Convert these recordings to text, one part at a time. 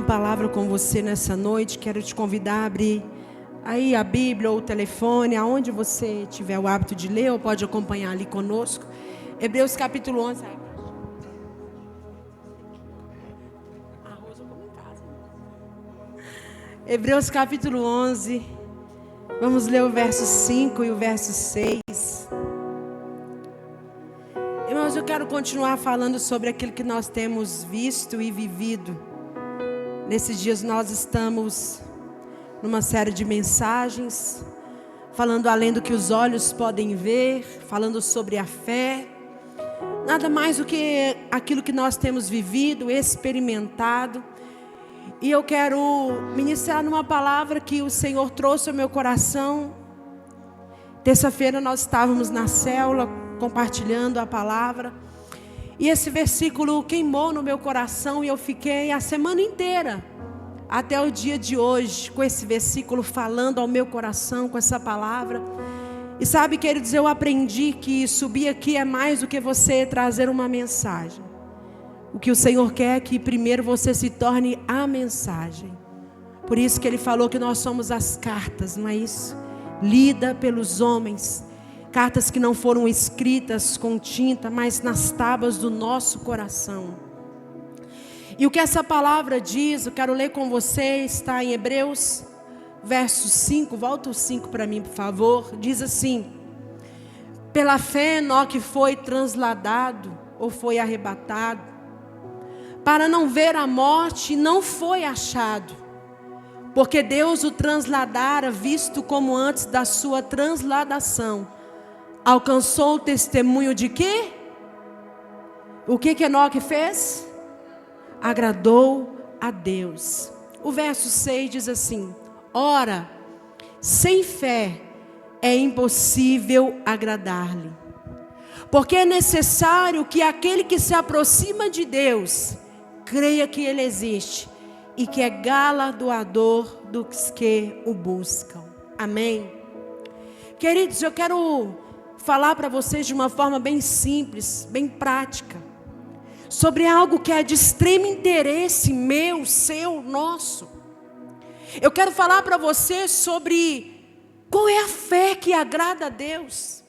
uma palavra com você nessa noite. Quero te convidar a abrir aí a Bíblia ou o telefone, aonde você tiver o hábito de ler, ou pode acompanhar ali conosco. Hebreus capítulo 11. Hebreus capítulo 11. Vamos ler o verso 5 e o verso 6. Irmãos, eu quero continuar falando sobre aquilo que nós temos visto e vivido. Nesses dias nós estamos numa série de mensagens, falando além do que os olhos podem ver, falando sobre a fé. Nada mais do que aquilo que nós temos vivido, experimentado. E eu quero ministrar numa palavra que o Senhor trouxe ao meu coração. Terça-feira nós estávamos na célula compartilhando a palavra. E esse versículo queimou no meu coração e eu fiquei a semana inteira, até o dia de hoje, com esse versículo falando ao meu coração, com essa palavra. E sabe, queridos, eu aprendi que subir aqui é mais do que você trazer uma mensagem. O que o Senhor quer é que primeiro você se torne a mensagem. Por isso que Ele falou que nós somos as cartas, não é isso? Lida pelos homens. Cartas que não foram escritas com tinta, mas nas tábuas do nosso coração. E o que essa palavra diz, eu quero ler com você, está em Hebreus, verso 5, volta o 5 para mim, por favor. Diz assim: pela fé Enoque foi transladado, ou foi arrebatado, para não ver a morte, e não foi achado, porque Deus o transladara, visto como antes da sua transladação alcançou o testemunho de quê? O que Enoque fez? Agradou a Deus. O verso 6 diz assim: ora, sem fé é impossível agradar-lhe, porque é necessário que aquele que se aproxima de Deus creia que Ele existe e que é galardoador dos que o buscam. Amém? Queridos, eu quero falar para vocês de uma forma bem simples, bem prática, sobre algo que é de extremo interesse meu, seu, nosso. Eu quero falar para você sobre qual é a fé que agrada a Deus.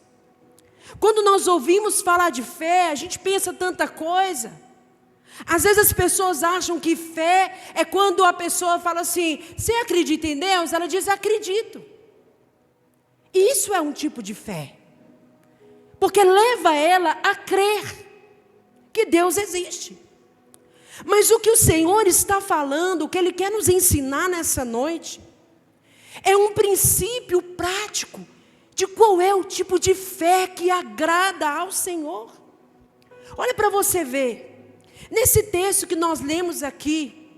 Quando nós ouvimos falar de fé, a gente pensa tanta coisa. Às vezes as pessoas acham que fé é quando a pessoa fala assim: você acredita em Deus? Ela diz: acredito. E isso é um tipo de fé, porque leva ela a crer que Deus existe. Mas o que o Senhor está falando, o que Ele quer nos ensinar nessa noite, é um princípio prático de qual é o tipo de fé que agrada ao Senhor. Olha para você ver, nesse texto que nós lemos aqui,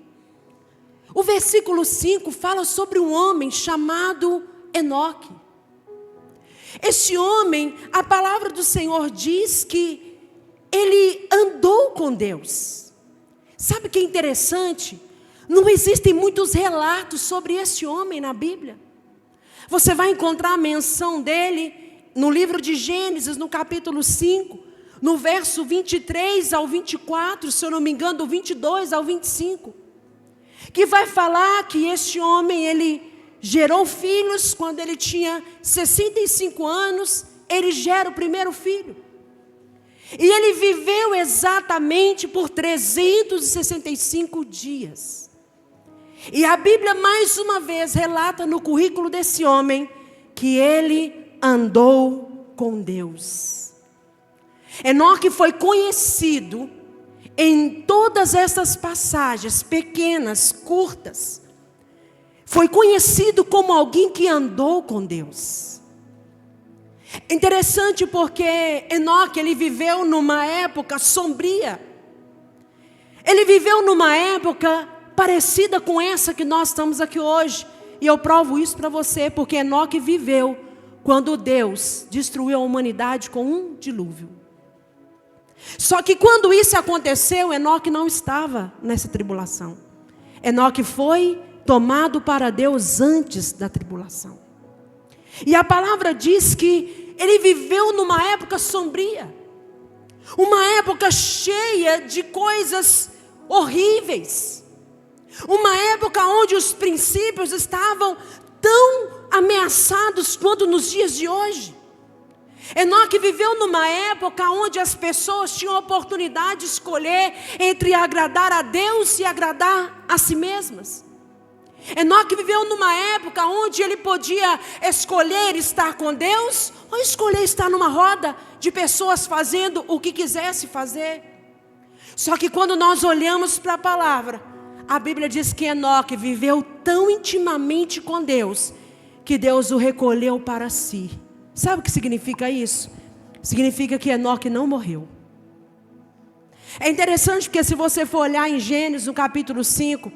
o versículo 5 fala sobre um homem chamado Enoque. Esse homem, a palavra do Senhor diz que ele andou com Deus. Sabe o que é interessante? Não existem muitos relatos sobre esse homem na Bíblia. Você vai encontrar a menção dele no livro de Gênesis, no capítulo 5, no verso 23 ao 24, se eu não me engano, do 22 ao 25. Que vai falar que este homem, ele gerou filhos. Quando ele tinha 65 anos, ele gera o primeiro filho. E ele viveu exatamente por 365 dias. E a Bíblia mais uma vez relata no currículo desse homem que ele andou com Deus. Enoque foi conhecido em todas essas passagens pequenas, curtas. Foi conhecido como alguém que andou com Deus. Interessante porque Enoque, ele viveu numa época sombria. Ele viveu numa época parecida com essa que nós estamos aqui hoje. E eu provo isso para você, porque Enoque viveu quando Deus destruiu a humanidade com um dilúvio. Só que quando isso aconteceu, Enoque não estava nessa tribulação. Enoque foi tomado para Deus antes da tribulação. E a palavra diz que ele viveu numa época sombria, uma época cheia de coisas horríveis, Uma época onde os princípios estavam tão ameaçados quanto nos dias de hoje. Enoque viveu numa época onde as pessoas tinham a oportunidade de escolher entre agradar a Deus e agradar a si mesmas. Enoque viveu numa época onde ele podia escolher estar com Deus ou escolher estar numa roda de pessoas fazendo o que quisesse fazer. Só que quando nós olhamos para a palavra, a Bíblia diz que Enoque viveu tão intimamente com Deus, que Deus o recolheu para si. Sabe o que significa isso? Significa que Enoque não morreu. É interessante porque se você for olhar em Gênesis, no capítulo 5,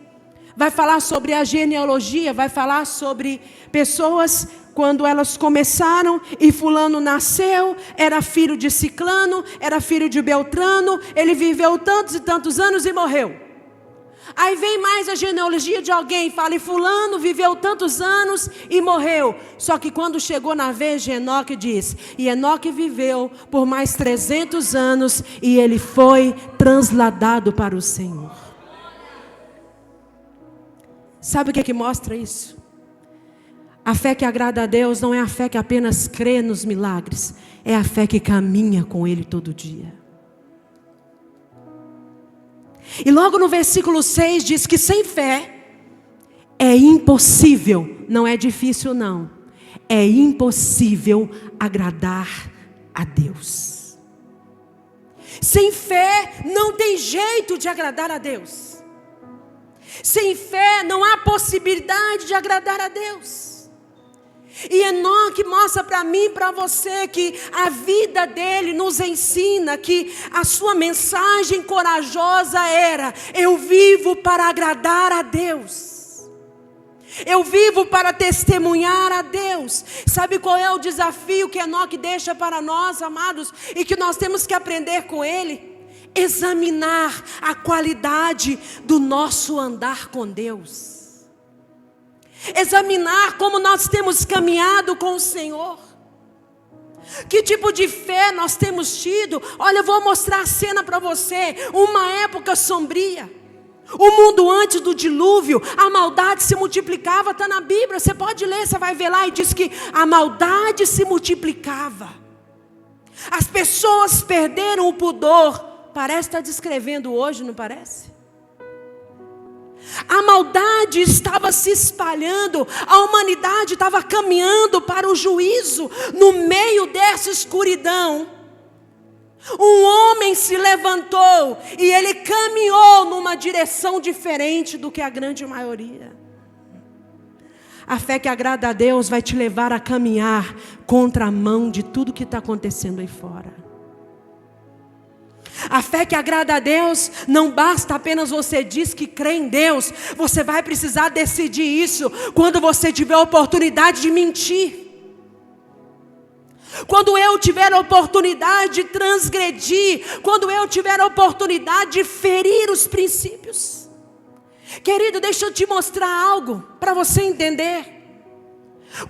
vai falar sobre a genealogia, vai falar sobre pessoas quando elas começaram e fulano nasceu, era filho de Ciclano, era filho de Beltrano, ele viveu tantos e tantos anos e morreu. Aí vem mais a genealogia de alguém, fala, e fulano viveu tantos anos e morreu. Só que quando chegou na vez de Enoque, diz, e Enoque viveu por mais 300 anos e ele foi transladado para o Senhor. Sabe o que mostra isso? A fé que agrada a Deus não é a fé que apenas crê nos milagres, é a fé que caminha com Ele todo dia. E logo no versículo 6 diz que sem fé é impossível, não é difícil não, é impossível agradar a Deus. Sem fé não tem jeito de agradar a Deus. Sem fé não há possibilidade de agradar a Deus. E Enoque mostra para mim e para você que a vida dele nos ensina que a sua mensagem corajosa era: eu vivo para agradar a Deus. Eu vivo para testemunhar a Deus. Sabe qual é o desafio que Enoque deixa para nós, amados? E que nós temos que aprender com ele? Examinar a qualidade do nosso andar com Deus. Examinar como nós temos caminhado com o Senhor. Que tipo de fé nós temos tido? Olha, eu vou mostrar a cena para você. Uma época sombria. O mundo antes do dilúvio, a maldade se multiplicava, está na Bíblia. Você pode ler, você vai ver lá e diz que a maldade se multiplicava. As pessoas perderam o pudor. Parece estar descrevendo hoje, não parece? A maldade estava se espalhando, a humanidade estava caminhando para o juízo. No meio dessa escuridão, um homem se levantou e ele caminhou numa direção diferente do que a grande maioria. A fé que agrada a Deus vai te levar a caminhar contra a mão de tudo que está acontecendo aí fora. A fé que agrada a Deus, não basta apenas você dizer que crê em Deus. Você vai precisar decidir isso quando você tiver a oportunidade de mentir. Quando eu tiver a oportunidade de transgredir. Quando eu tiver a oportunidade de ferir os princípios. Querido, deixa eu te mostrar algo para você entender.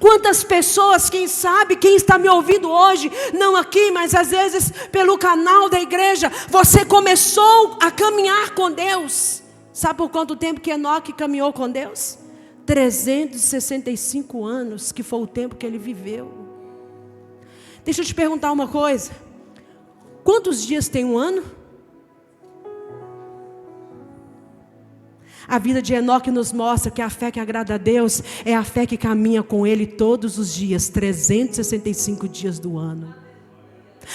Quantas pessoas, quem sabe, quem está me ouvindo hoje, não aqui, mas às vezes pelo canal da igreja, você começou a caminhar com Deus. Sabe por quanto tempo que Enoque caminhou com Deus? 365 anos, que foi o tempo que ele viveu. Deixa eu te perguntar uma coisa. Quantos dias tem um ano? A vida de Enoque nos mostra que a fé que agrada a Deus é a fé que caminha com Ele todos os dias, 365 dias do ano.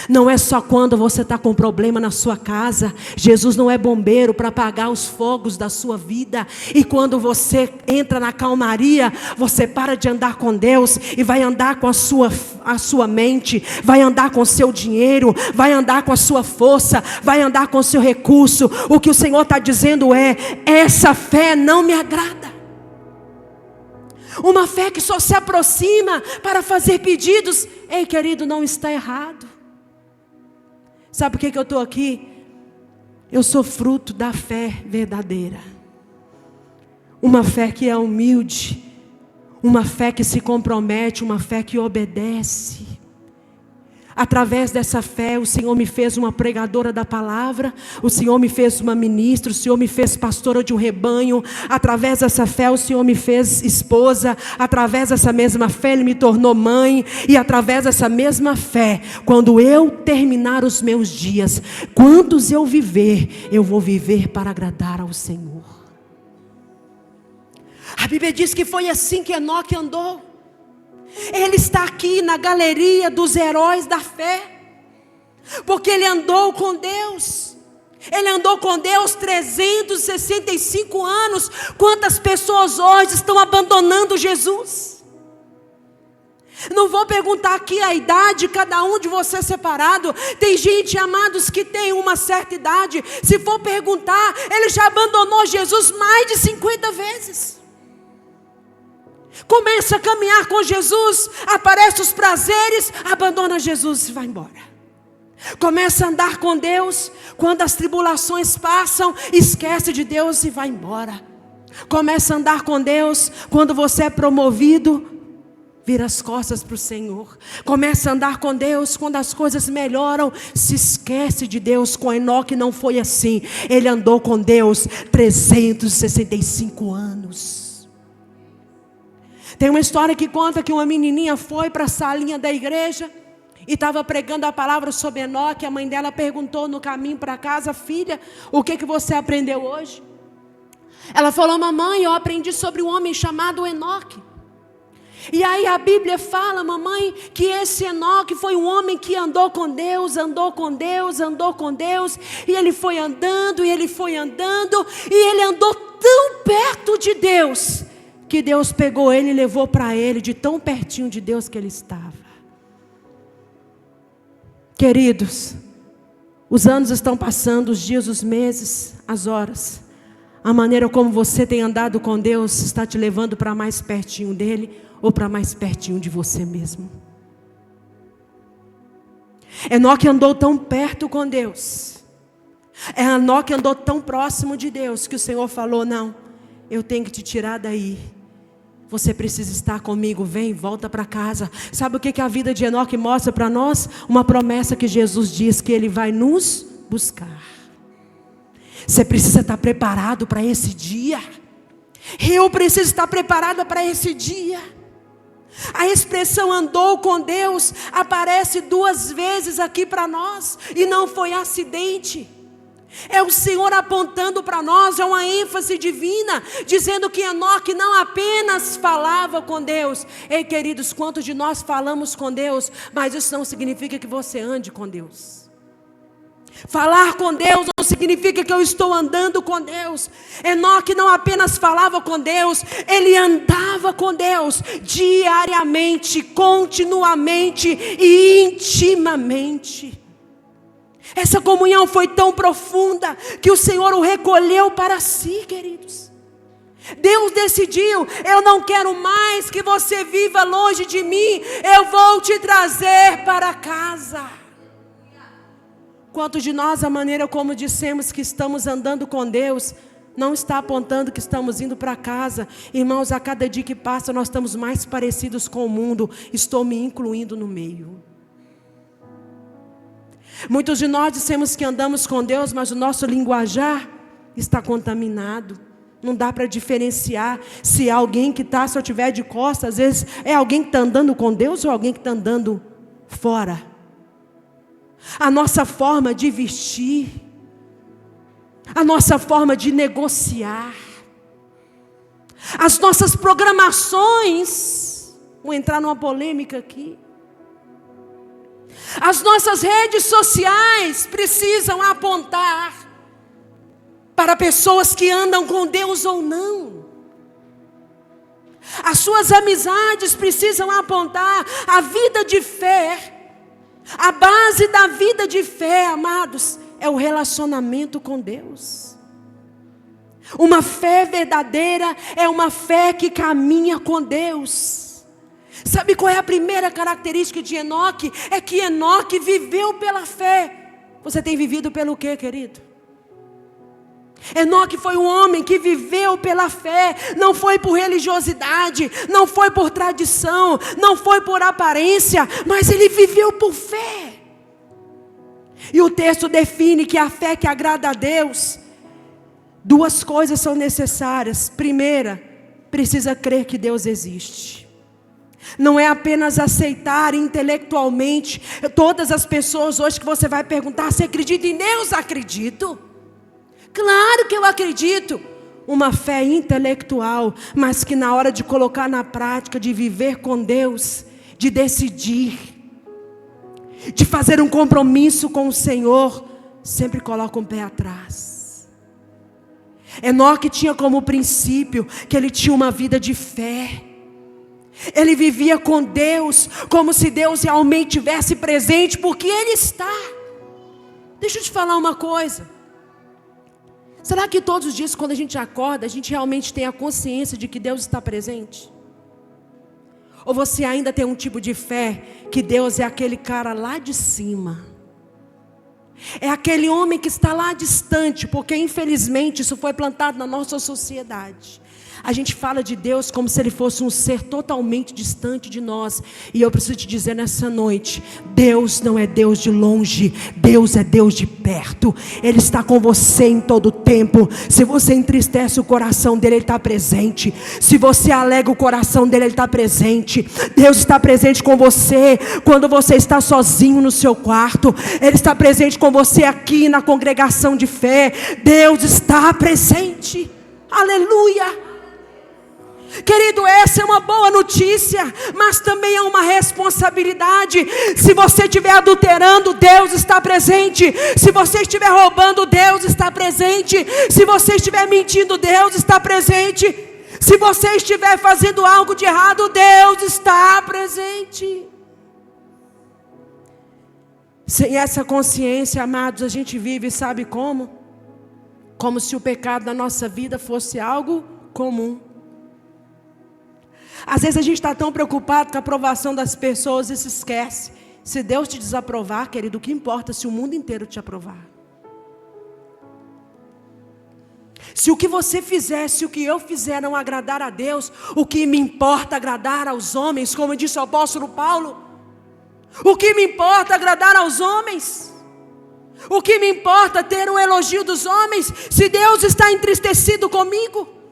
Não é só quando você está com problema na sua casa. Jesus não é bombeiro para apagar os fogos da sua vida. E quando você entra na calmaria, você para de andar com Deus e vai andar com a sua mente, vai andar com o seu dinheiro, vai andar com a sua força, vai andar com o seu recurso. O que o Senhor está dizendo é: essa fé não me agrada. Uma fé que só se aproxima para fazer pedidos. Ei, querido, não está errado. Sabe por que eu estou aqui? Eu sou fruto da fé verdadeira. Uma fé que é humilde. Uma fé que se compromete. Uma fé que obedece. Através dessa fé, o Senhor me fez uma pregadora da palavra, o Senhor me fez uma ministra, o Senhor me fez pastora de um rebanho. Através dessa fé, o Senhor me fez esposa. Através dessa mesma fé, Ele me tornou mãe. E através dessa mesma fé, quando eu terminar os meus dias, quantos eu viver, eu vou viver para agradar ao Senhor. A Bíblia diz que foi assim que Enoque andou. Ele está aqui na galeria dos heróis da fé, porque ele andou com Deus. Ele andou com Deus 365 anos. Quantas pessoas hoje estão abandonando Jesus? Não vou perguntar aqui a idade de cada um de vocês separado. Tem gente, amados, que tem uma certa idade. Se for perguntar, ele já abandonou Jesus mais de 50 vezes. Começa a caminhar com Jesus, aparece os prazeres, abandona Jesus e vai embora. Começa a andar com Deus, quando as tribulações passam, esquece de Deus e vai embora. Começa a andar com Deus, quando você é promovido, vira as costas para o Senhor. Começa a andar com Deus, quando as coisas melhoram, se esquece de Deus. Com Enoque não foi assim. Ele andou com Deus 365 anos. Tem uma história que conta que uma menininha foi para a salinha da igreja e estava pregando a palavra sobre Enoque. A mãe dela perguntou no caminho para casa: filha, o que você aprendeu hoje? Ela falou: mamãe, eu aprendi sobre um homem chamado Enoque. E aí a Bíblia fala, mamãe, que esse Enoque foi um homem que andou com Deus, andou com Deus, andou com Deus. E ele foi andando, e ele foi andando, e ele andou tão perto de Deus, que Deus pegou ele e levou para ele, de tão pertinho de Deus que ele estava. Queridos, os anos estão passando, os dias, os meses, as horas. A maneira como você tem andado com Deus está te levando para mais pertinho dele ou para mais pertinho de você mesmo. Enoque andou tão perto com Deus. Enoque andou tão próximo de Deus que o Senhor falou: não, eu tenho que te tirar daí. Você precisa estar comigo, vem, volta para casa. Sabe o que a vida de Enoque mostra para nós? Uma promessa que Jesus diz que Ele vai nos buscar. Você precisa estar preparado para esse dia. Eu preciso estar preparada para esse dia. A expressão andou com Deus aparece 2 vezes aqui para nós, e não foi acidente. É o Senhor apontando para nós, é uma ênfase divina, dizendo que Enoque não apenas falava com Deus. Ei, queridos, quantos de nós falamos com Deus, mas isso não significa que você ande com Deus. Falar com Deus não significa que eu estou andando com Deus. Enoque não apenas falava com Deus, ele andava com Deus diariamente, continuamente e intimamente. Essa comunhão foi tão profunda que o Senhor o recolheu para si, queridos. Deus decidiu: eu não quero mais que você viva longe de mim, eu vou te trazer para casa. Quantos de nós, a maneira como dissemos que estamos andando com Deus, não está apontando que estamos indo para casa? Irmãos, a cada dia que passa nós estamos mais parecidos com o mundo. Estou me incluindo no meio. Muitos de nós dissemos que andamos com Deus, mas o nosso linguajar está contaminado. Não dá para diferenciar se é alguém que está, se eu estiver de costas, às vezes é alguém que está andando com Deus ou alguém que está andando fora. A nossa forma de vestir, a nossa forma de negociar, as nossas programações, vou entrar numa polêmica aqui. As nossas redes sociais precisam apontar para pessoas que andam com Deus ou não. As suas amizades precisam apontar a vida de fé. A base da vida de fé, amados, é o relacionamento com Deus. Uma fé verdadeira é uma fé que caminha com Deus. Sabe qual é a primeira característica de Enoque? É que Enoque viveu pela fé. Você tem vivido pelo quê, querido? Enoque foi um homem que viveu pela fé, não foi por religiosidade, não foi por tradição, não foi por aparência, mas ele viveu por fé. E o texto define que a fé que agrada a Deus, duas coisas são necessárias. Primeira, precisa crer que Deus existe. Não é apenas aceitar intelectualmente. Todas as pessoas hoje que você vai perguntar: você acredita em Deus? Acredito. Claro que eu acredito. Uma fé intelectual, mas que na hora de colocar na prática, de viver com Deus, de decidir, de fazer um compromisso com o Senhor, sempre coloca um pé atrás. Enoque tinha como princípio que ele tinha uma vida de fé. Ele vivia com Deus como se Deus realmente estivesse presente, porque Ele está. Deixa eu te falar uma coisa. Será que todos os dias quando a gente acorda, a gente realmente tem a consciência de que Deus está presente? Ou você ainda tem um tipo de fé que Deus é aquele cara lá de cima? É aquele homem que está lá distante, porque infelizmente isso foi plantado na nossa sociedade. A gente fala de Deus como se Ele fosse um ser totalmente distante de nós. E eu preciso te dizer nessa noite: Deus não é Deus de longe, Deus é Deus de perto. Ele está com você em todo o tempo. Se você entristece o coração dEle, Ele está presente. Se você alega o coração dEle, Ele está presente. Deus está presente com você quando você está sozinho no seu quarto. Ele está presente com você aqui na congregação de fé. Deus está presente. Aleluia. Querido, essa é uma boa notícia, mas também é uma responsabilidade. Se você estiver adulterando, Deus está presente. Se você estiver roubando, Deus está presente. Se você estiver mentindo, Deus está presente. Se você estiver fazendo algo de errado, Deus está presente. Sem essa consciência, amados, a gente vive, sabe como? Como se o pecado da nossa vida fosse algo comum. Às vezes a gente está tão preocupado com a aprovação das pessoas e se esquece. Se Deus te desaprovar, querido, o que importa se o mundo inteiro te aprovar? Se o que você fizer, se o que eu fizer não agradar a Deus, o que me importa agradar aos homens, como disse o apóstolo Paulo. O que me importa agradar aos homens? O que me importa ter um elogio dos homens, se Deus está entristecido comigo?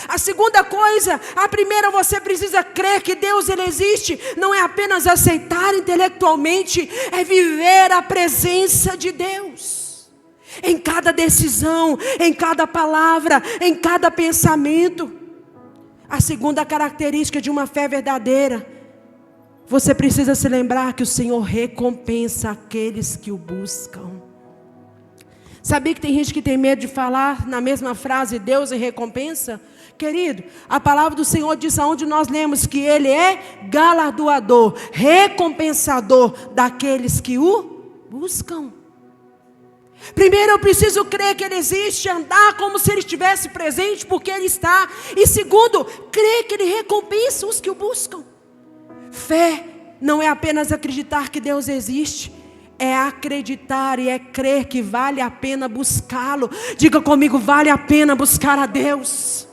A segunda coisa, a primeira, você precisa crer que Deus Ele existe. Não é apenas aceitar intelectualmente, é viver a presença de Deus em cada decisão, em cada palavra, em cada pensamento. A segunda característica de uma fé verdadeira, você precisa se lembrar que o Senhor recompensa aqueles que o buscam. Sabia que tem gente que tem medo de falar na mesma frase Deus e recompensa? Querido, a palavra do Senhor diz aonde nós lemos que Ele é galardoador, recompensador daqueles que o buscam. Primeiro eu preciso crer que Ele existe, andar como se Ele estivesse presente, porque Ele está. E segundo, crer que Ele recompensa os que o buscam. Fé não é apenas acreditar que Deus existe, é acreditar e é crer que vale a pena buscá-lo. Diga comigo: vale a pena buscar a Deus.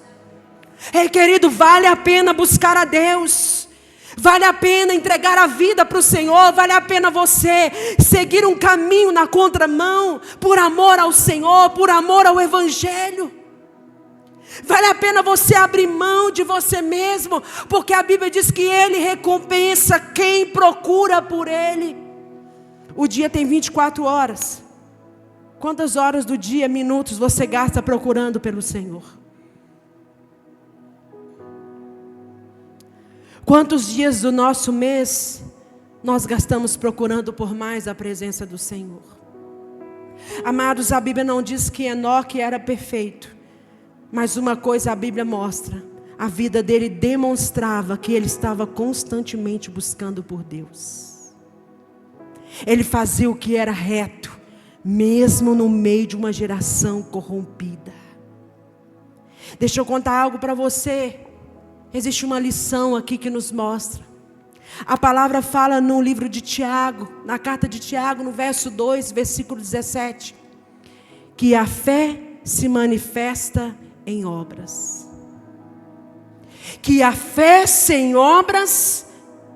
Ei, querido, vale a pena buscar a Deus. Vale a pena entregar a vida para o Senhor. Vale a pena você seguir um caminho na contramão, por amor ao Senhor, por amor ao Evangelho. Vale a pena você abrir mão de você mesmo, porque a Bíblia diz que Ele recompensa quem procura por Ele. O dia tem 24 horas. Quantas horas do dia, minutos você gasta procurando pelo Senhor? Quantos dias do nosso mês nós gastamos procurando por mais a presença do Senhor? Amados, a Bíblia não diz que Enoque era perfeito, mas uma coisa a Bíblia mostra: a vida dele demonstrava que ele estava constantemente buscando por Deus. Ele fazia o que era reto, mesmo no meio de uma geração corrompida. Deixa eu contar algo para você. Existe uma lição aqui que nos mostra. A palavra fala no livro de Tiago, na carta de Tiago, no verso 2, versículo 17, que a fé se manifesta em obras. Que a fé sem obras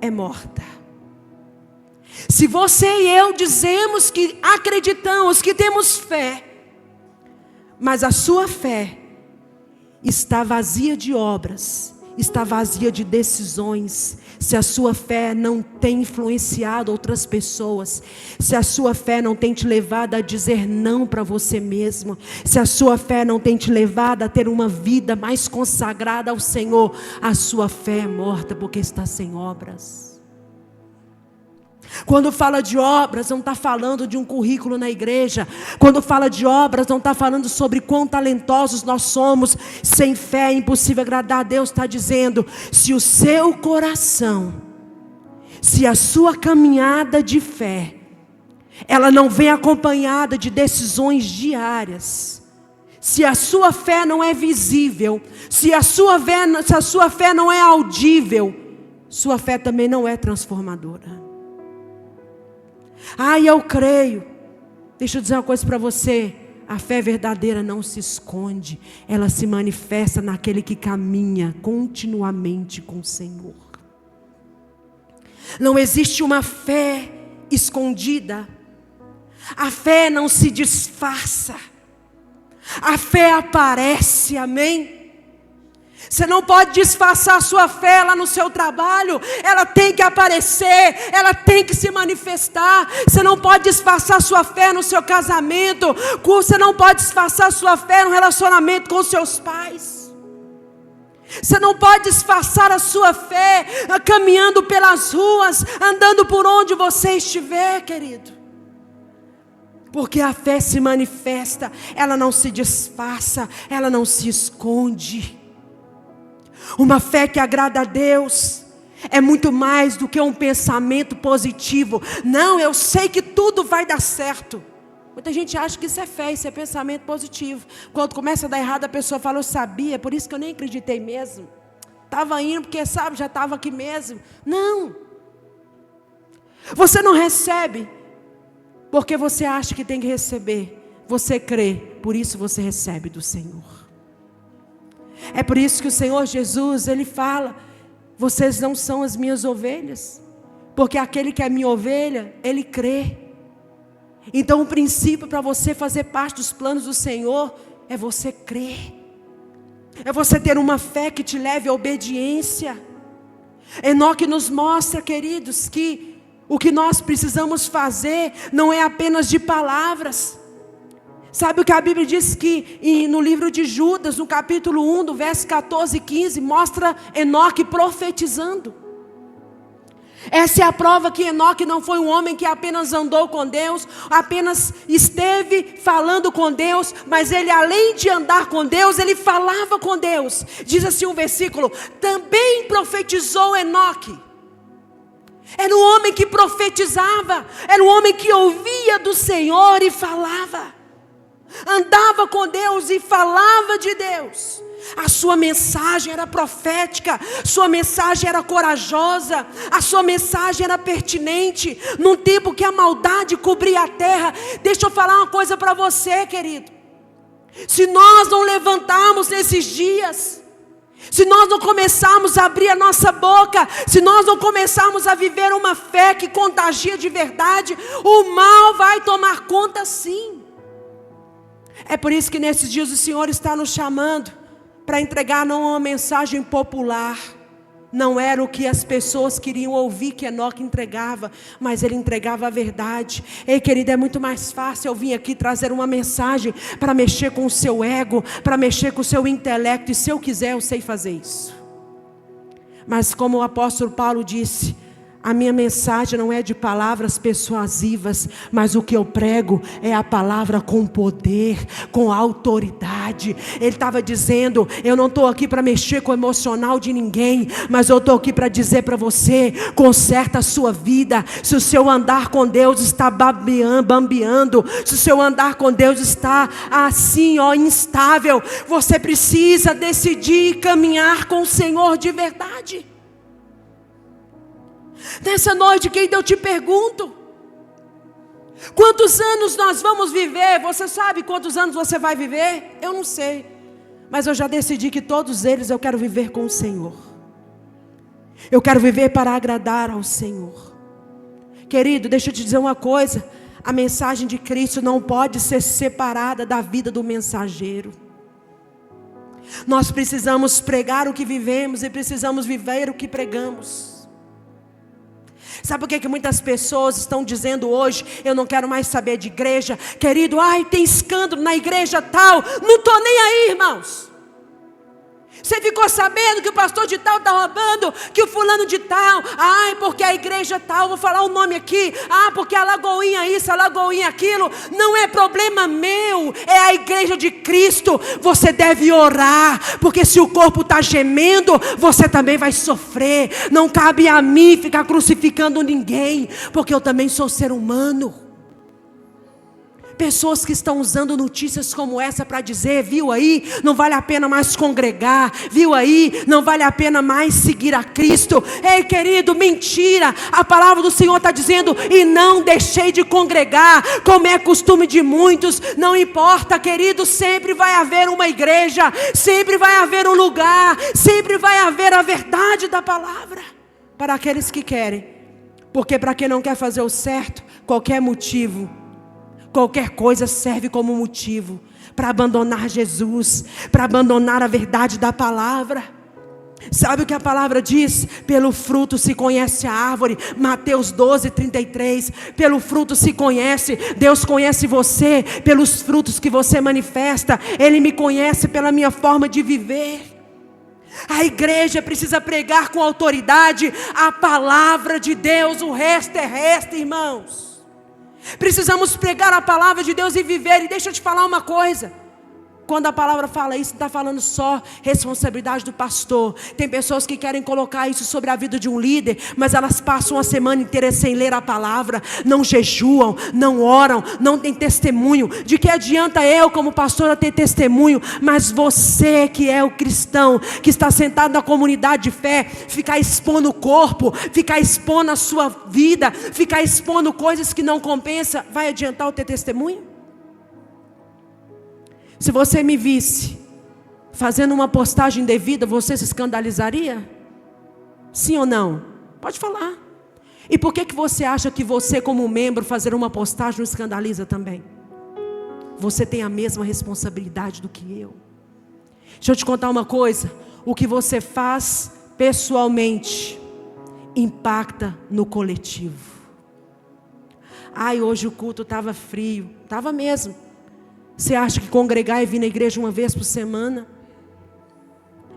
é morta. Se você e eu dizemos que acreditamos, que temos fé, mas a sua fé está vazia de obras, está vazia de decisões, se a sua fé não tem influenciado outras pessoas, se a sua fé não tem te levado a dizer não para você mesmo, se a sua fé não tem te levado a ter uma vida mais consagrada ao Senhor, a sua fé é morta porque está sem obras. Quando fala de obras, não está falando de um currículo na igreja. Quando fala de obras, não está falando sobre quão talentosos nós somos. Sem fé é impossível agradar a Deus. Está dizendo, se o seu coração, se a sua caminhada de fé, ela não vem acompanhada de decisões diárias, se a sua fé não é visível, se a sua fé não é audível, sua fé também não é transformadora. Eu creio. Deixa eu dizer uma coisa para você. A fé verdadeira não se esconde. Ela se manifesta naquele que caminha continuamente com o Senhor. Não existe uma fé escondida. A fé não se disfarça. A fé aparece, amém? Você não pode disfarçar a sua fé lá no seu trabalho. Ela tem que aparecer, ela tem que se manifestar. Você não pode disfarçar a sua fé no seu casamento. Você não pode disfarçar a sua fé no relacionamento com seus pais. Você não pode disfarçar a sua fé caminhando pelas ruas, andando por onde você estiver, querido. Porque a fé se manifesta, ela não se disfarça, ela não se esconde. Uma fé que agrada a Deus é muito mais do que um pensamento positivo. Não, eu sei que tudo vai dar certo. Muita gente acha que isso é fé, isso é pensamento positivo. Quando começa a dar errado, a pessoa fala, eu sabia, por isso que eu nem acreditei mesmo. Estava indo porque, sabe, já estava aqui mesmo. Não. Você não recebe porque você acha que tem que receber. Você crê, por isso você recebe do Senhor. É por isso que o Senhor Jesus, Ele fala, vocês não são as minhas ovelhas, porque aquele que é minha ovelha, ele crê. Então o princípio para você fazer parte dos planos do Senhor, é você crer. É você ter uma fé que te leve à obediência. Enoque nos mostra, queridos, que o que nós precisamos fazer, não é apenas de palavras. Sabe o que a Bíblia diz que no livro de Judas, no capítulo 1, do verso 14 e 15, mostra Enoque profetizando. Essa é a prova que Enoque não foi um homem que apenas andou com Deus, apenas esteve falando com Deus, mas ele, além de andar com Deus, ele falava com Deus. Diz assim um versículo, também profetizou Enoque. Era um homem que profetizava, era um homem que ouvia do Senhor e falava. Andava com Deus e falava de Deus. A sua mensagem era profética, sua mensagem era corajosa, a sua mensagem era pertinente, num tempo que a maldade cobria a terra. Deixa eu falar uma coisa para você, querido. Se nós não levantarmos nesses dias, se nós não começarmos a abrir a nossa boca, se nós não começarmos a viver uma fé que contagia de verdade, o mal vai tomar conta sim. É por isso que nesses dias o Senhor está nos chamando para entregar não uma mensagem popular. Não era o que as pessoas queriam ouvir que Enoque entregava, mas ele entregava a verdade. Ei, querido, é muito mais fácil eu vir aqui trazer uma mensagem para mexer com o seu ego, para mexer com o seu intelecto, e se eu quiser eu sei fazer isso. Mas como o apóstolo Paulo disse, a minha mensagem não é de palavras persuasivas, mas o que eu prego é a palavra com poder, com autoridade. Ele estava dizendo, eu não estou aqui para mexer com o emocional de ninguém, mas eu estou aqui para dizer para você, conserta a sua vida. Se o seu andar com Deus está bambeando, se o seu andar com Deus está assim, instável, você precisa decidir caminhar com o Senhor de verdade. Nessa noite, querido, eu te pergunto, Quantos anos nós vamos viver? Você sabe quantos anos você vai viver? Eu não sei. Mas eu já decidi que todos eles eu quero viver com o Senhor. Eu quero viver para agradar ao Senhor. Querido, deixa eu te dizer uma coisa. A mensagem de Cristo não pode ser separada da vida do mensageiro. Nós precisamos pregar o que vivemos e precisamos viver o que pregamos. Sabe por que muitas pessoas estão dizendo hoje: eu não quero mais saber de igreja? Querido, tem escândalo na igreja tal. Não estou nem aí, irmãos. Você ficou sabendo que o pastor de tal está roubando, que o fulano de tal, porque a igreja tal, vou falar o nome aqui, porque a Lagoinha isso, a Lagoinha aquilo. Não é problema meu, é a igreja de Cristo. Você deve orar, porque se o corpo está gemendo, você também vai sofrer. Não cabe a mim ficar crucificando ninguém, porque eu também sou ser humano. Pessoas que estão usando notícias como essa para dizer: viu aí, não vale a pena mais congregar, viu aí, não vale a pena mais seguir a Cristo. Ei, querido, mentira. A palavra do Senhor está dizendo: e não deixei de congregar, como é costume de muitos. Não importa, querido, sempre vai haver uma igreja, sempre vai haver um lugar, sempre vai haver a verdade da palavra para aqueles que querem. Porque para quem não quer fazer o certo, qualquer motivo, qualquer coisa serve como motivo para abandonar Jesus, para abandonar a verdade da palavra. Sabe o que a palavra diz? Pelo fruto se conhece a árvore. Mateus 12:33. Pelo fruto se conhece. Deus conhece você pelos frutos que você manifesta. Ele me conhece pela minha forma de viver. A igreja precisa pregar com autoridade a palavra de Deus. O resto é resto, irmãos. Precisamos pregar a palavra de Deus e viver. E deixa eu te falar uma coisa. Quando a palavra fala isso, não está falando só responsabilidade do pastor. Tem pessoas que querem colocar isso sobre a vida de um líder, mas elas passam a semana inteira sem ler a palavra, não jejuam, não oram, não tem testemunho. De que adianta eu como pastora ter testemunho, mas você que é o cristão, que está sentado na comunidade de fé, ficar expondo o corpo, ficar expondo a sua vida, ficar expondo coisas que não compensam, vai adiantar eu ter testemunho? Se você me visse fazendo uma postagem indevida, você se escandalizaria? Sim ou não? Pode falar. E por que você acha que você, como membro, fazer uma postagem não escandaliza também? Você tem a mesma responsabilidade do que eu. Deixa eu te contar uma coisa. O que você faz pessoalmente impacta no coletivo. Hoje o culto estava frio. Estava mesmo. Você acha que congregar e vir na igreja uma vez por semana?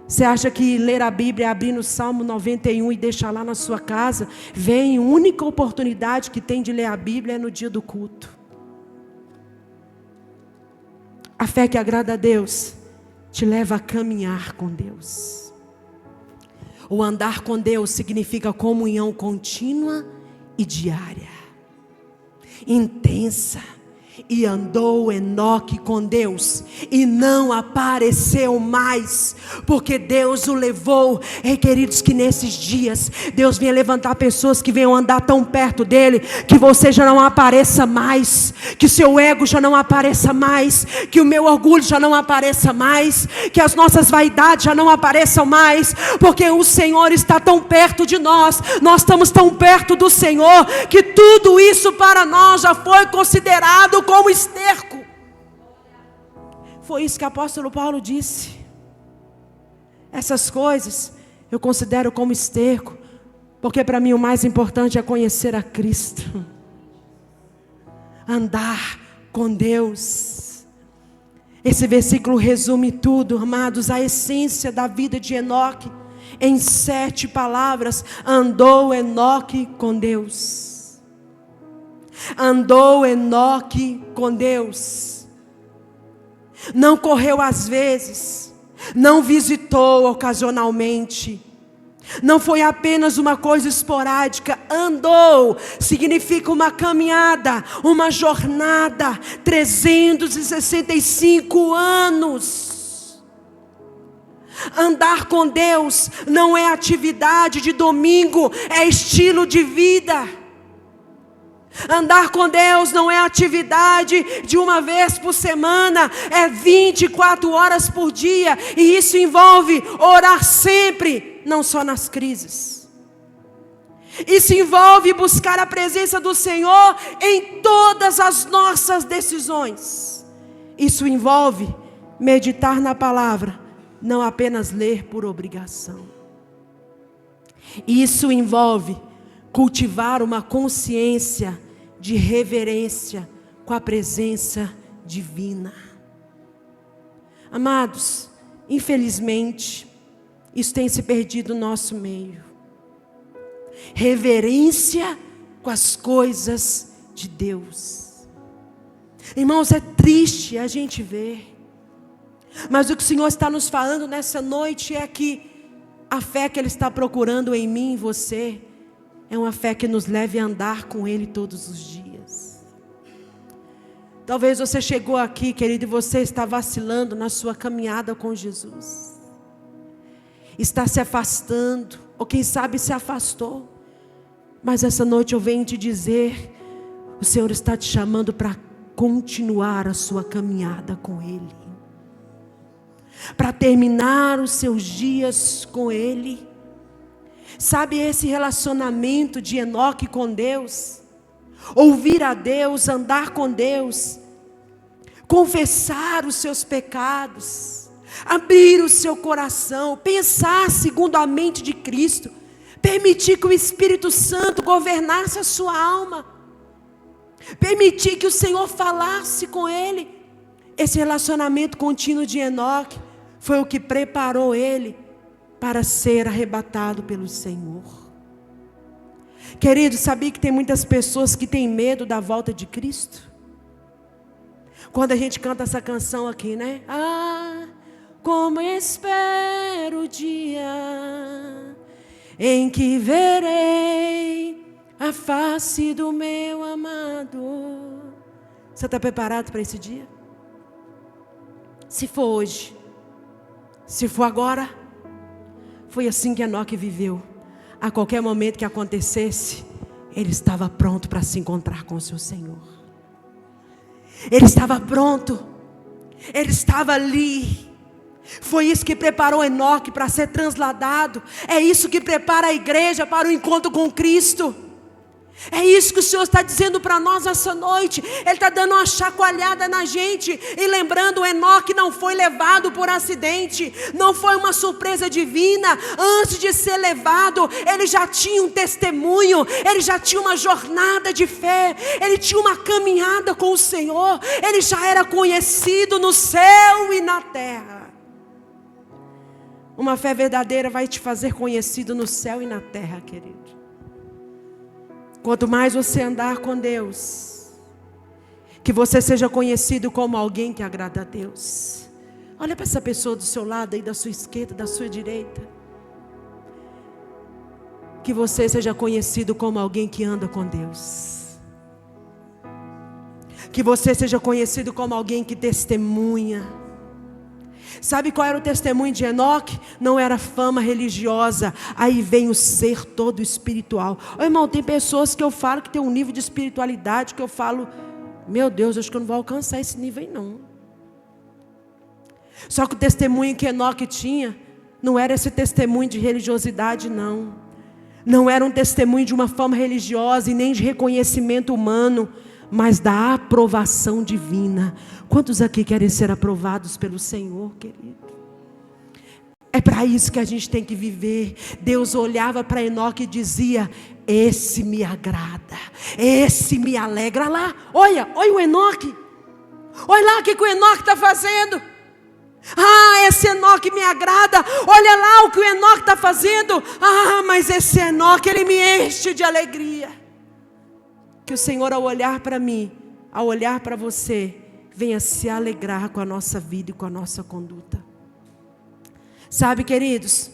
Você acha que ler a Bíblia, abrir no Salmo 91 e deixar lá na sua casa, vem a única oportunidade que tem de ler a Bíblia é no dia do culto? A fé que agrada a Deus te leva a caminhar com Deus. O andar com Deus significa comunhão contínua e diária, intensa. E andou Enoque com Deus e não apareceu mais, porque Deus o levou. Queridos, que nesses dias Deus venha levantar pessoas que venham andar tão perto dele, que você já não apareça mais, que o seu ego já não apareça mais, que o meu orgulho já não apareça mais, que as nossas vaidades já não apareçam mais, porque o Senhor está tão perto de nós. Nós estamos tão perto do Senhor, que tudo isso para nós já foi considerado como esterco. Foi isso que o apóstolo Paulo disse. Essas coisas eu considero como esterco, porque para mim o mais importante é conhecer a Cristo, andar com Deus. Esse versículo resume tudo, amados, a essência da vida de Enoque em 7 palavras. Andou Enoque com Deus. Andou Enoque com Deus. Não correu às vezes, não visitou ocasionalmente, não foi apenas uma coisa esporádica. Andou significa uma caminhada, uma jornada, 365 anos. Andar com Deus não é atividade de domingo, é estilo de vida. Andar com Deus não é atividade de uma vez por semana, é 24 horas por dia, e isso envolve orar sempre, não só nas crises. Isso envolve buscar a presença do Senhor em todas as nossas decisões. Isso envolve meditar na palavra, não apenas ler por obrigação. Isso envolve cultivar uma consciência de reverência com a presença divina. Amados, infelizmente, isso tem se perdido no nosso meio. Reverência com as coisas de Deus. Irmãos, é triste a gente ver, mas o que o Senhor está nos falando nessa noite é que a fé que Ele está procurando em mim e você é uma fé que nos leve a andar com Ele todos os dias. Talvez você chegou aqui, querido, e você está vacilando na sua caminhada com Jesus. Está se afastando, ou quem sabe se afastou. Mas essa noite eu venho te dizer, o Senhor está te chamando para continuar a sua caminhada com Ele. Para terminar os seus dias com Ele. Sabe esse relacionamento de Enoque com Deus? Ouvir a Deus, andar com Deus, confessar os seus pecados, abrir o seu coração, pensar segundo a mente de Cristo, permitir que o Espírito Santo governasse a sua alma, permitir que o Senhor falasse com ele. Esse relacionamento contínuo de Enoque foi o que preparou ele para ser arrebatado pelo Senhor. Querido, sabia que tem muitas pessoas que têm medo da volta de Cristo? Quando a gente canta essa canção aqui, né? Ah, como espero o dia em que verei a face do meu amado. Você está preparado para esse dia? Se for hoje, se for agora, foi assim que Enoque viveu. A qualquer momento que acontecesse, ele estava pronto para se encontrar com o seu Senhor. Ele estava pronto, ele estava ali. Foi isso que preparou Enoque para ser transladado. É isso que prepara a igreja para o encontro com Cristo. É isso que o Senhor está dizendo para nós essa noite. Ele está dando uma chacoalhada na gente. E lembrando, Enoque não foi levado por acidente. Não foi uma surpresa divina. Antes de ser levado, ele já tinha um testemunho. Ele já tinha uma jornada de fé. Ele tinha uma caminhada com o Senhor. Ele já era conhecido no céu e na terra. Uma fé verdadeira vai te fazer conhecido no céu e na terra, querido. Quanto mais você andar com Deus, que você seja conhecido como alguém que agrada a Deus. Olha para essa pessoa do seu lado aí, da sua esquerda, da sua direita. Que você seja conhecido como alguém que anda com Deus. Que você seja conhecido como alguém que testemunha. Sabe qual era o testemunho de Enoque? Não era fama religiosa. Aí vem o ser todo espiritual. Ô, irmão, tem pessoas que eu falo que tem um nível de espiritualidade que eu falo, meu Deus, acho que eu não vou alcançar esse nível aí não. Só que o testemunho que Enoque tinha não era esse testemunho de religiosidade não. Não era um testemunho de uma forma religiosa e nem de reconhecimento humano, mas da aprovação divina. Quantos aqui querem ser aprovados pelo Senhor, querido? É para isso que a gente tem que viver. Deus olhava para Enoque e dizia, esse me agrada, esse me alegra. Olha lá, olha o Enoque. Olha lá o que o Enoque está fazendo. Ah, esse Enoque me agrada. Olha lá o que o Enoque está fazendo. Ah, mas esse Enoque, ele me enche de alegria. Que o Senhor, ao olhar para mim, ao olhar para você, venha se alegrar com a nossa vida e com a nossa conduta. Sabe, queridos,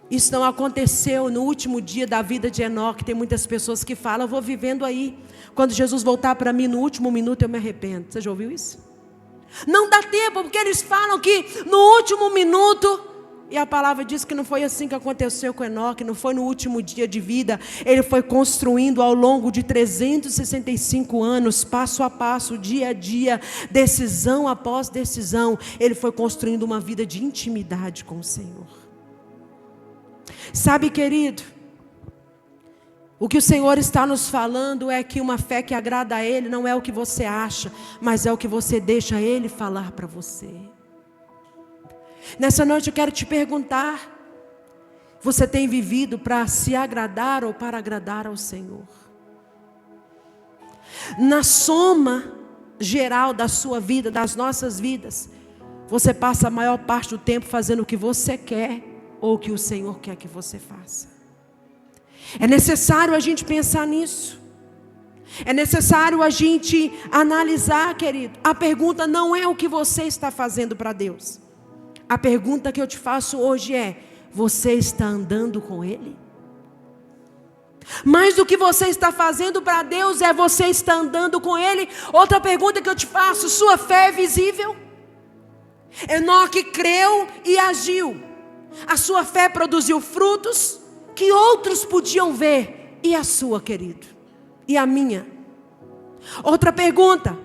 isso não aconteceu no último dia da vida de Enoque. Tem muitas pessoas que falam, eu vou vivendo aí. Quando Jesus voltar para mim no último minuto eu me arrependo. Você já ouviu isso? Não dá tempo, porque eles falam que no último minuto E a palavra diz que não foi assim que aconteceu com Enoque, não foi no último dia de vida. Ele foi construindo ao longo de 365 anos, passo a passo, dia a dia, decisão após decisão. Ele foi construindo uma vida de intimidade com o Senhor. Sabe, querido, o que o Senhor está nos falando é que uma fé que agrada a Ele não é o que você acha, mas é o que você deixa Ele falar para você. Nessa noite eu quero te perguntar: você tem vivido para se agradar ou para agradar ao Senhor? Na soma geral da sua vida, das nossas vidas, você passa a maior parte do tempo fazendo o que você quer ou o que o Senhor quer que você faça? É necessário a gente pensar nisso. É necessário a gente analisar, querido. A pergunta não é o que você está fazendo para Deus. A pergunta que eu te faço hoje é: você está andando com Ele? Mais do que você está fazendo para Deus, é você está andando com Ele? Outra pergunta que eu te faço: sua fé é visível? Enoque creu e agiu. A sua fé produziu frutos que outros podiam ver. E a sua, querido? E a minha? Outra pergunta: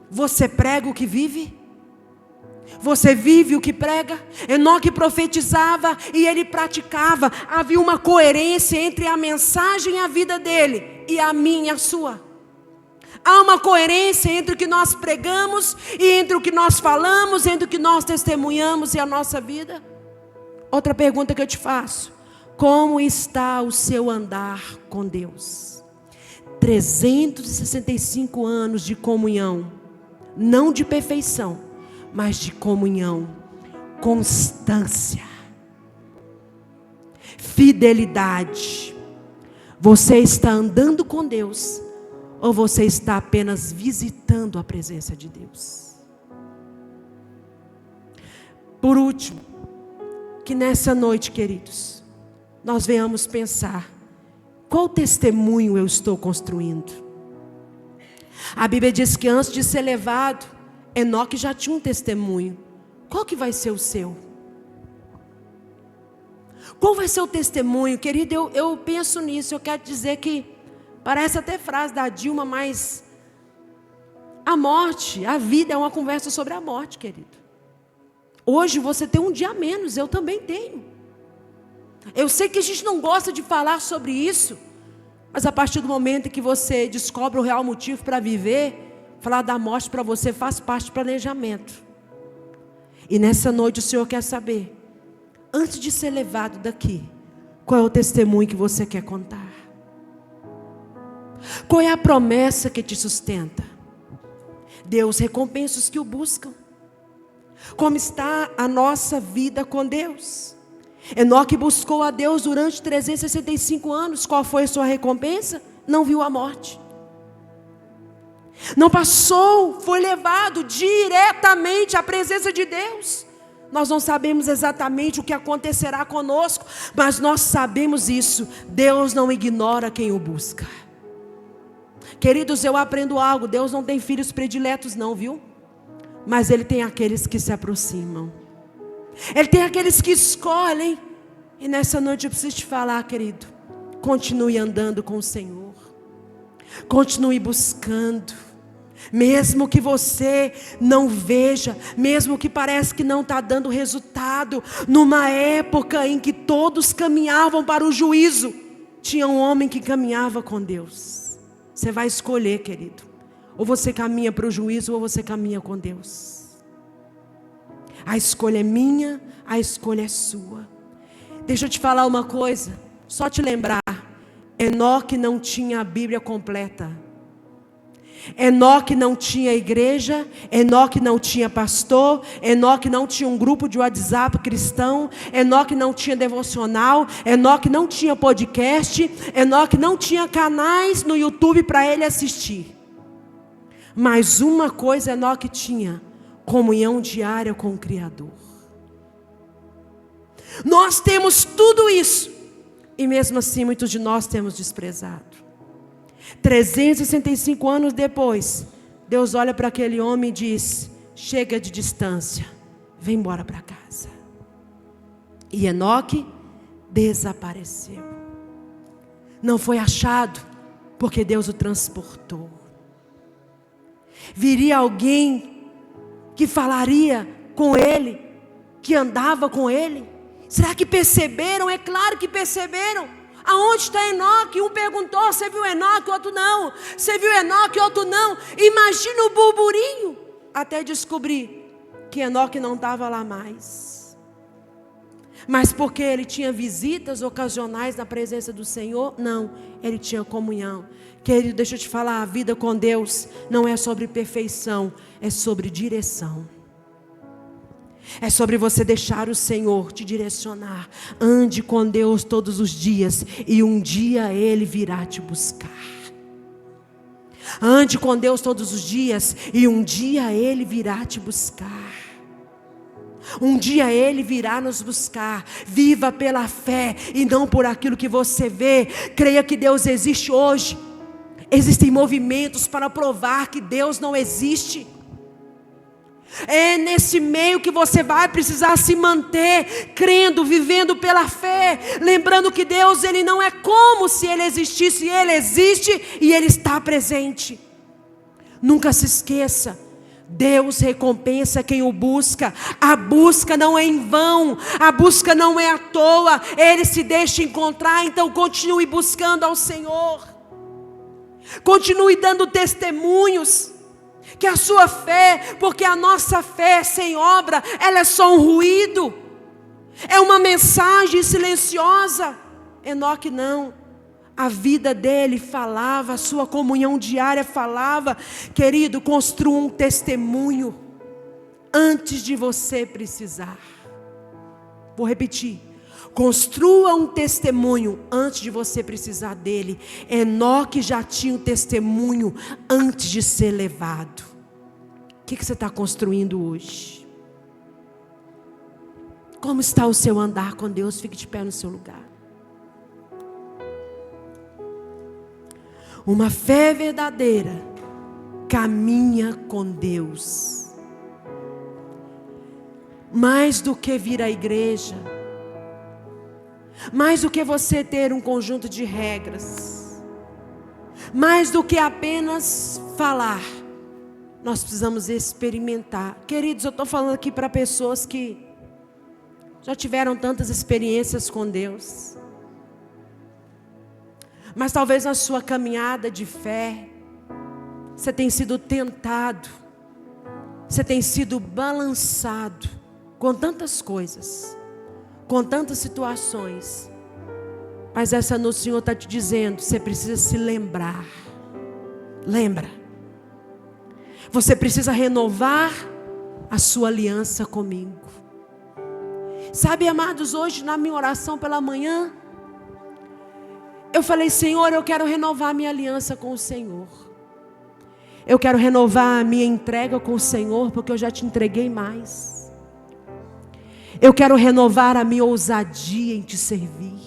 você prega o que vive? Você vive o que prega? Enoque profetizava e ele praticava. Havia uma coerência entre a mensagem e a vida dele e a minha e a sua. Há uma coerência entre o que nós pregamos e entre o que nós falamos, entre o que nós testemunhamos e a nossa vida. Outra pergunta que eu te faço: como está o seu andar com Deus? 365 anos de comunhão, não de perfeição, mas de comunhão, constância, fidelidade. Você está andando com Deus ou você está apenas visitando a presença de Deus? Por último, que nessa noite, queridos, nós venhamos pensar: qual testemunho eu estou construindo? A Bíblia diz que antes de ser levado, Enoque já tinha um testemunho. Qual que vai ser o seu? Qual vai ser o testemunho? Querido, eu penso nisso. Eu quero dizer que parece até frase da Dilma, mas a morte, a vida é uma conversa sobre a morte, querido. Hoje você tem um dia a menos, eu também tenho. Eu sei que a gente não gosta de falar sobre isso, mas a partir do momento em que você descobre o real motivo para viver, falar da morte para você faz parte do planejamento. E nessa noite o Senhor quer saber, antes de ser levado daqui, qual é o testemunho que você quer contar? Qual é a promessa que te sustenta? Deus recompensa os que o buscam. Como está a nossa vida com Deus? Enoque buscou a Deus durante 365 anos. Qual foi a sua recompensa? Não viu a morte. Não passou, foi levado diretamente à presença de Deus. Nós não sabemos exatamente o que acontecerá conosco, mas nós sabemos isso: Deus não ignora quem o busca. Queridos, eu aprendo algo: Deus não tem filhos prediletos não, viu? Mas Ele tem aqueles que se aproximam. Ele tem aqueles que escolhem. E nessa noite eu preciso te falar, querido: continue andando com o Senhor. Continue buscando. Mesmo que você não veja, mesmo que parece que não está dando resultado, numa época em que todos caminhavam para o juízo, tinha um homem que caminhava com Deus. Você vai escolher, querido: ou você caminha para o juízo ou você caminha com Deus. A escolha é minha, a escolha é sua. Deixa eu te falar uma coisa, só te lembrar: Enoque não tinha a Bíblia completa. Enoque não tinha igreja, Enoque não tinha pastor, Enoque não tinha um grupo de WhatsApp cristão, Enoque não tinha devocional, Enoque não tinha podcast, Enoque não tinha canais no YouTube para ele assistir. Mas uma coisa Enoque tinha: comunhão diária com o Criador. Nós temos tudo isso, e mesmo assim muitos de nós temos desprezado. 365 anos depois, Deus olha para aquele homem e diz: chega de distância, vem embora para casa. E Enoque desapareceu. Não foi achado, porque Deus o transportou. Viria alguém que falaria com ele, que andava com ele. Será que perceberam? É claro que perceberam. Aonde está Enoque? Um perguntou, você viu Enoque? O outro não. Você viu Enoque? O outro não. Imagina o burburinho. Até descobrir que Enoque não estava lá mais. Mas porque ele tinha visitas ocasionais na presença do Senhor? Não, ele tinha comunhão. Querido, deixa eu te falar, a vida com Deus não é sobre perfeição, é sobre direção. É sobre você deixar o Senhor te direcionar. Ande com Deus todos os dias, e um dia Ele virá te buscar. Ande com Deus todos os dias, e um dia Ele virá te buscar. Um dia Ele virá nos buscar. Viva pela fé e não por aquilo que você vê. Creia que Deus existe hoje. Existem movimentos para provar que Deus não existe. É nesse meio que você vai precisar se manter, crendo, vivendo pela fé, lembrando que Deus, Ele não é como se Ele existisse, Ele existe e Ele está presente. Nunca se esqueça, Deus recompensa quem o busca. A busca não é em vão, a busca não é à toa, Ele se deixa encontrar. Então continue buscando ao Senhor, continue dando testemunhos, que a sua fé, porque a nossa fé sem obra, ela é só um ruído, é uma mensagem silenciosa. Enoque não, a vida dele falava, a sua comunhão diária falava. Querido, construa um testemunho antes de você precisar. Vou repetir. Construa um testemunho antes de você precisar dele. Enoque já tinha um testemunho antes de ser levado. O que você está construindo hoje? Como está o seu andar com Deus? Fique de pé no seu lugar. Uma fé verdadeira caminha com Deus. Mais do que vir à igreja, mais do que você ter um conjunto de regras, mais do que apenas falar, nós precisamos experimentar. Queridos, eu estou falando aqui para pessoas que já tiveram tantas experiências com Deus, mas talvez na sua caminhada de fé, você tem sido tentado, você tem sido balançado com tantas coisas, com tantas situações. Mas essa noite o Senhor está te dizendo, você precisa se lembrar. Lembra. Você precisa renovar a sua aliança comigo. Sabe, amados, hoje na minha oração pela manhã, eu falei, Senhor, eu quero renovar a minha aliança com o Senhor. Eu quero renovar a minha entrega com o Senhor, porque eu já te entreguei mais. Eu quero renovar a minha ousadia em te servir.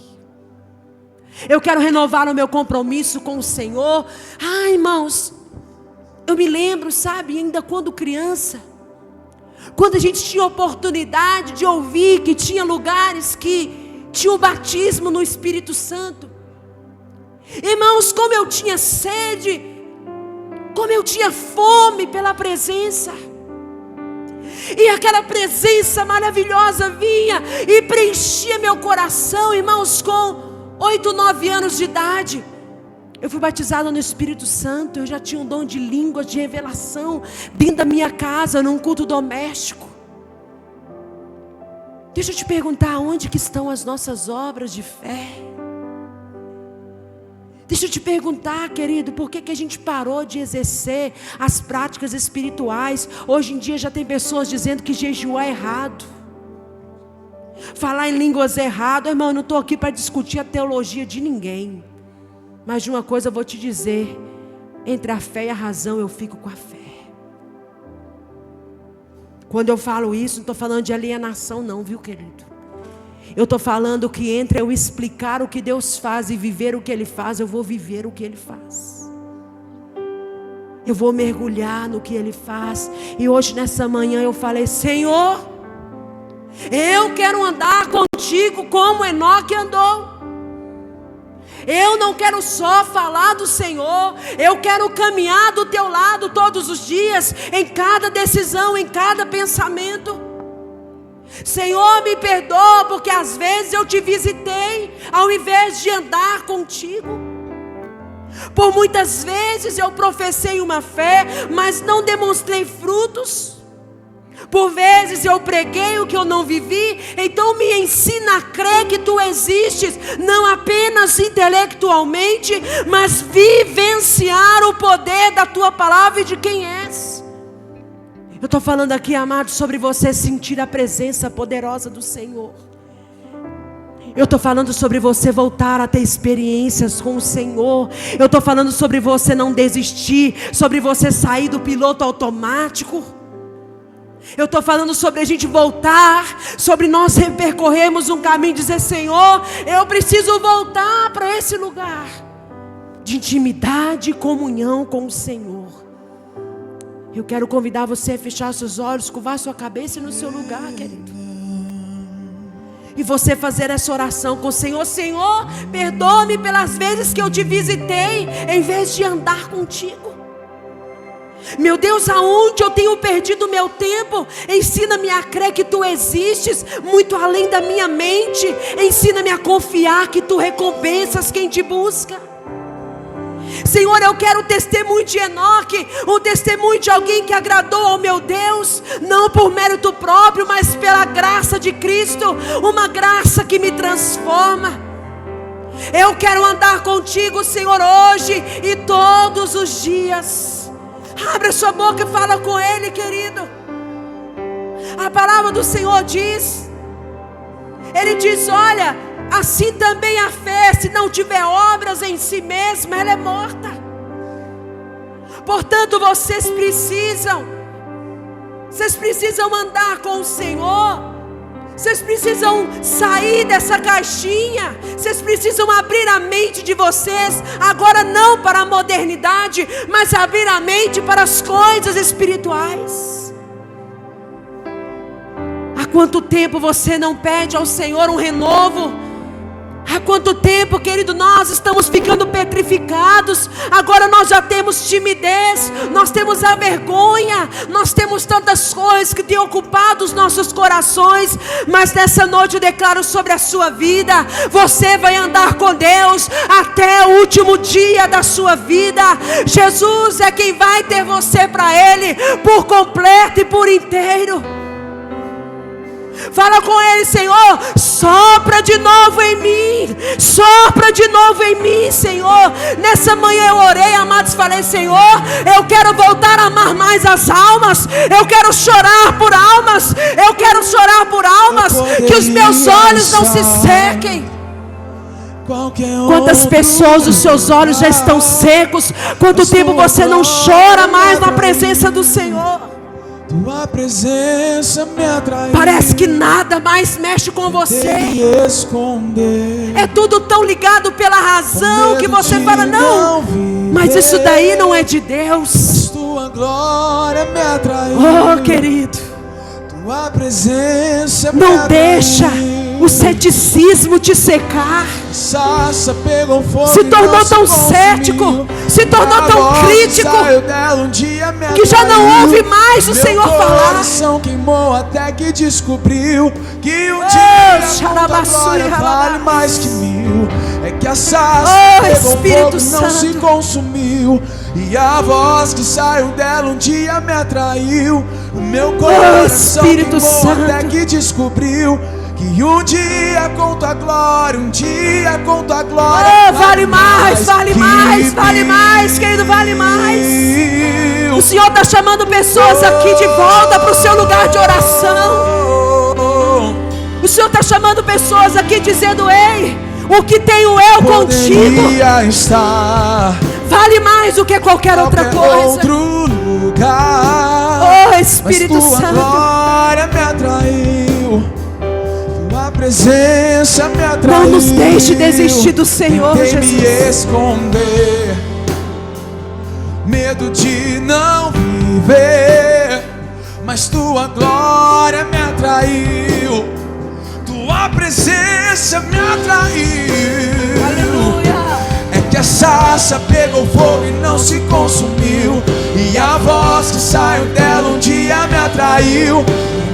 Eu quero renovar o meu compromisso com o Senhor. Irmãos, eu me lembro, sabe, ainda quando criança, quando a gente tinha oportunidade de ouvir que tinha lugares que tinha o batismo no Espírito Santo. Irmãos, como eu tinha sede, como eu tinha fome pela presença. E aquela presença maravilhosa vinha e preenchia meu coração. Irmãos, com 8, 9 anos de idade, eu fui batizada no Espírito Santo. Eu já tinha um dom de línguas, de revelação, dentro da minha casa, num culto doméstico. Deixa eu te perguntar, onde que estão as nossas obras de fé? Deixa eu te perguntar, querido, por que a gente parou de exercer as práticas espirituais? Hoje em dia já tem pessoas dizendo que jejuar é errado, falar em línguas é errado. Irmão, eu não estou aqui para discutir a teologia de ninguém, mas de uma coisa eu vou te dizer: entre a fé e a razão eu fico com a fé. Quando eu falo isso, não estou falando de alienação não, viu, querido? Eu estou falando que entre eu explicar o que Deus faz e viver o que Ele faz, eu vou viver o que Ele faz. Eu vou mergulhar no que Ele faz. E hoje nessa manhã eu falei: Senhor, Eu quero andar contigo como Enoque andou. Eu não quero só falar do Senhor, eu quero caminhar do teu lado todos os dias, em cada decisão, em cada pensamento. Senhor, me perdoa, porque às vezes eu te visitei, ao invés de andar contigo. Por muitas vezes eu professei uma fé, mas não demonstrei frutos. Por vezes eu preguei o que eu não vivi. Então me ensina a crer que tu existes, não apenas intelectualmente, mas vivenciar o poder da tua palavra e de quem és. Eu estou falando aqui, amados, sobre você sentir a presença poderosa do Senhor. Eu estou falando sobre você voltar a ter experiências com o Senhor. Eu estou falando sobre você não desistir, sobre você sair do piloto automático. Eu estou falando sobre a gente voltar, sobre nós percorrermos um caminho e dizer: Senhor, eu preciso voltar para esse lugar de intimidade e comunhão com o Senhor. Eu quero convidar você a fechar seus olhos, curvar sua cabeça no seu lugar, querido. E você fazer essa oração com o Senhor: Senhor, perdoa-me pelas vezes que eu te visitei, em vez de andar contigo. Meu Deus, aonde eu tenho perdido o meu tempo? Ensina-me a crer que tu existes, muito além da minha mente. Ensina-me a confiar que tu recompensas quem te busca. Senhor, eu quero o testemunho de Enoque, um testemunho de alguém que agradou ao meu Deus, não por mérito próprio, mas pela graça de Cristo, uma graça que me transforma. Eu quero andar contigo, Senhor, hoje e todos os dias. Abre a sua boca e fala com Ele, querido. A palavra do Senhor diz, Ele diz: olha, assim também a fé, se não tiver obras em si mesma, ela é morta. Portanto, vocês precisam andar com o Senhor. Vocês precisam sair dessa caixinha. Vocês precisam abrir a mente de vocês. Agora não para a modernidade, mas abrir a mente para as coisas espirituais. Há quanto tempo você não pede ao Senhor um renovo? Há quanto tempo, querido, nós estamos ficando petrificados. Agora nós já temos timidez, nós temos a vergonha, nós temos tantas coisas que têm ocupado os nossos corações. Mas nessa noite eu declaro sobre a sua vida: você vai andar com Deus até o último dia da sua vida. Jesus é quem vai ter você para Ele por completo e por inteiro. Fala com Ele: Senhor, sopra de novo em mim. Sopra de novo em mim, Senhor. Nessa manhã eu orei, amados, falei: Senhor, eu quero voltar a amar mais as almas. Eu quero chorar por almas. Eu quero chorar por almas. Que os meus olhos não se sequem. Quantas pessoas os seus olhos já estão secos? Quanto tempo você não chora mais na presença do Senhor? Tua presença me atraiu. Parece que nada mais mexe com você. É tudo tão ligado pela razão que você fala: não, mas isso daí não é de Deus. Tua glória me atraiu. Oh, querido, tua presença me não atraiu. deixa o ceticismo te secar. Se tornou tão cético, se tornou tão crítico, que já não ouve mais o Senhor falar. Queimou até que descobriu que um dia a glória vale mais que mil. É que a sarça pegou fogo e não se consumiu, e a voz que saiu dela um dia me atraiu. O meu coração queimou até que descobriu que um dia com tua glória, um dia com tua glória. Oh, vale mais, vale mais, vale mais, querido, vale mais. O Senhor está chamando pessoas aqui de volta para o seu lugar de oração. O Senhor está chamando pessoas aqui dizendo: ei, o que tenho eu contigo vale mais do que qualquer outra coisa. Outro lugar. Oh, Espírito Santo, tua glória me atraiu. Tua presença me atraiu. Não nos deixe desistir do Senhor, tentei Jesus. me esconder, medo de não viver, mas tua glória me atraiu, tua presença me atraiu. Aleluia. É que a sarça pegou fogo e não se consumiu, e a voz que saiu dela um dia me atraiu.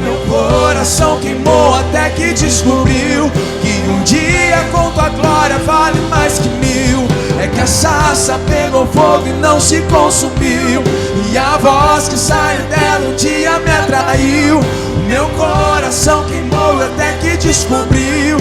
Meu coração queimou até que descobriu que um dia com tua glória vale mais que mil. É que a sarça pegou fogo e não se consumiu, e a voz que saiu dela um dia me atraiu. Meu coração queimou até que descobriu